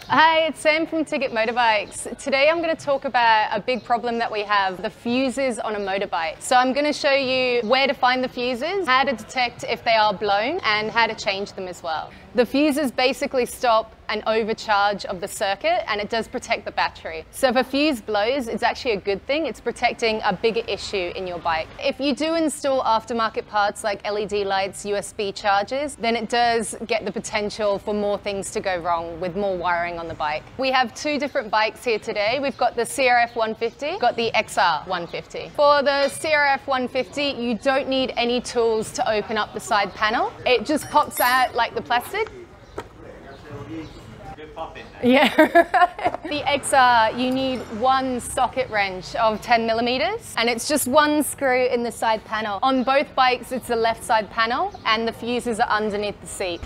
Hi, it's Sam from Tigit Motorbikes. Today I'm going to talk about a big problem that we have, the fuses on a motorbike. So I'm going to show you where to find the fuses, how to detect if they are blown, and how to change them as well. The fuses basically stop an overcharge of the circuit, and it does protect the battery. So if a fuse blows, it's actually a good thing. It's protecting a bigger issue in your bike. If you do install aftermarket parts like LED lights, USB chargers, then it does get the potential for more things to go wrong with more wiring on the bike. We have two different bikes here today. We've got the CRF 150, got the XR 150. For the CRF 150, you don't need any tools to open up the side panel. It just pops out like the plastic. Yeah. The XR, you need one socket wrench of 10 millimeters, and it's just one screw in the side panel. On both bikes, it's the left side panel, and the fuses are underneath the seat.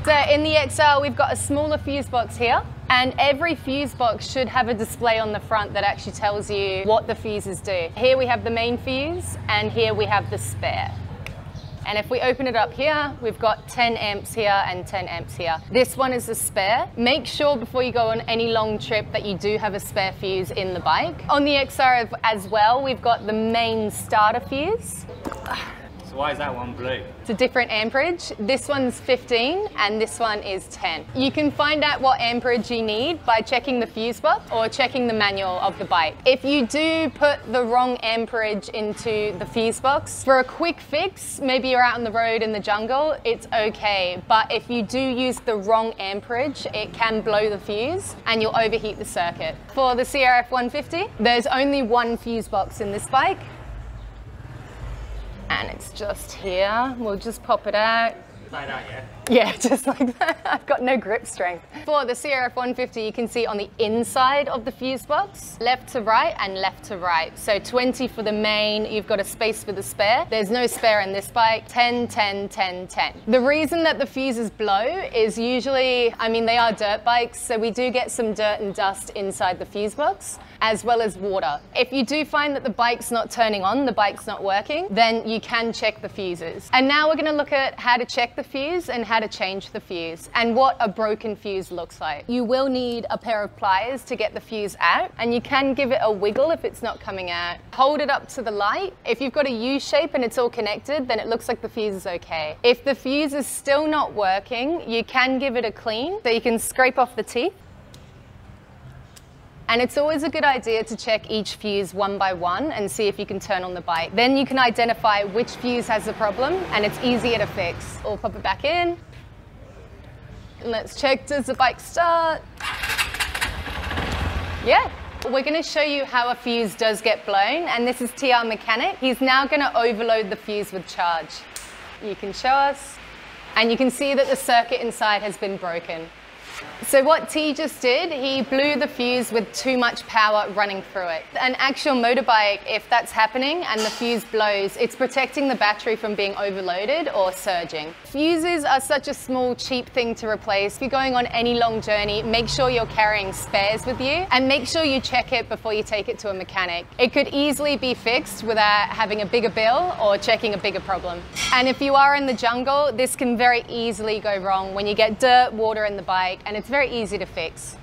So in the XR, we've got a smaller fuse box here, and every fuse box should have a display on the front that actually tells you what the fuses do. Here we have the main fuse, and here we have the spare. And if we open it up here, we've got 10 amps here and 10 amps here. This one is the spare. Make sure before you go on any long trip that you do have a spare fuse in the bike. On the XR as well, we've got the main starter fuse. So why is that one blue? It's a different amperage. This one's 15 and this one is 10. You can find out what amperage you need by checking the fuse box or checking the manual of the bike. If you do put the wrong amperage into the fuse box, for a quick fix, maybe you're out on the road in the jungle, it's okay. But if you do use the wrong amperage, it can blow the fuse and you'll overheat the circuit. For the CRF 150, there's only one fuse box in this bike. And it's just here. We'll just pop it out. Like that, yeah? Yeah, just like that. I've got no grip strength. For the CRF 150, you can see on the inside of the fuse box, left to right and left to right. So 20 for the main, you've got a space for the spare. There's no spare in this bike. 10, 10, 10, 10. The reason that the fuses blow is usually, they are dirt bikes, so we do get some dirt and dust inside the fuse box, as well as water. If you do find that the bike's not turning on, the bike's not working, then you can check the fuses. And now we're gonna look at how to check the fuse and how to change the fuse and what a broken fuse looks like. You will need a pair of pliers to get the fuse out, and you can give it a wiggle if it's not coming out. Hold it up to the light. If you've got a U shape and it's all connected, then it looks like the fuse is okay. If the fuse is still not working, you can give it a clean, so you can scrape off the teeth. And it's always a good idea to check each fuse one by one and see if you can turn on the bike. Then you can identify which fuse has the problem, and it's easier to fix. Or pop it back in. And let's check, does the bike start? Yeah. We're going to show you how a fuse does get blown, and this is TR Mechanic. He's now going to overload the fuse with charge. You can show us, and you can see that the circuit inside has been broken. So what T just did, he blew the fuse with too much power running through it. An actual motorbike, if that's happening and the fuse blows, it's protecting the battery from being overloaded or surging. Fuses are such a small, cheap thing to replace. If you're going on any long journey, make sure you're carrying spares with you, and make sure you check it before you take it to a mechanic. It could easily be fixed without having a bigger bill or checking a bigger problem. And if you are in the jungle, this can very easily go wrong when you get dirt, water in the bike, and it's very easy to fix.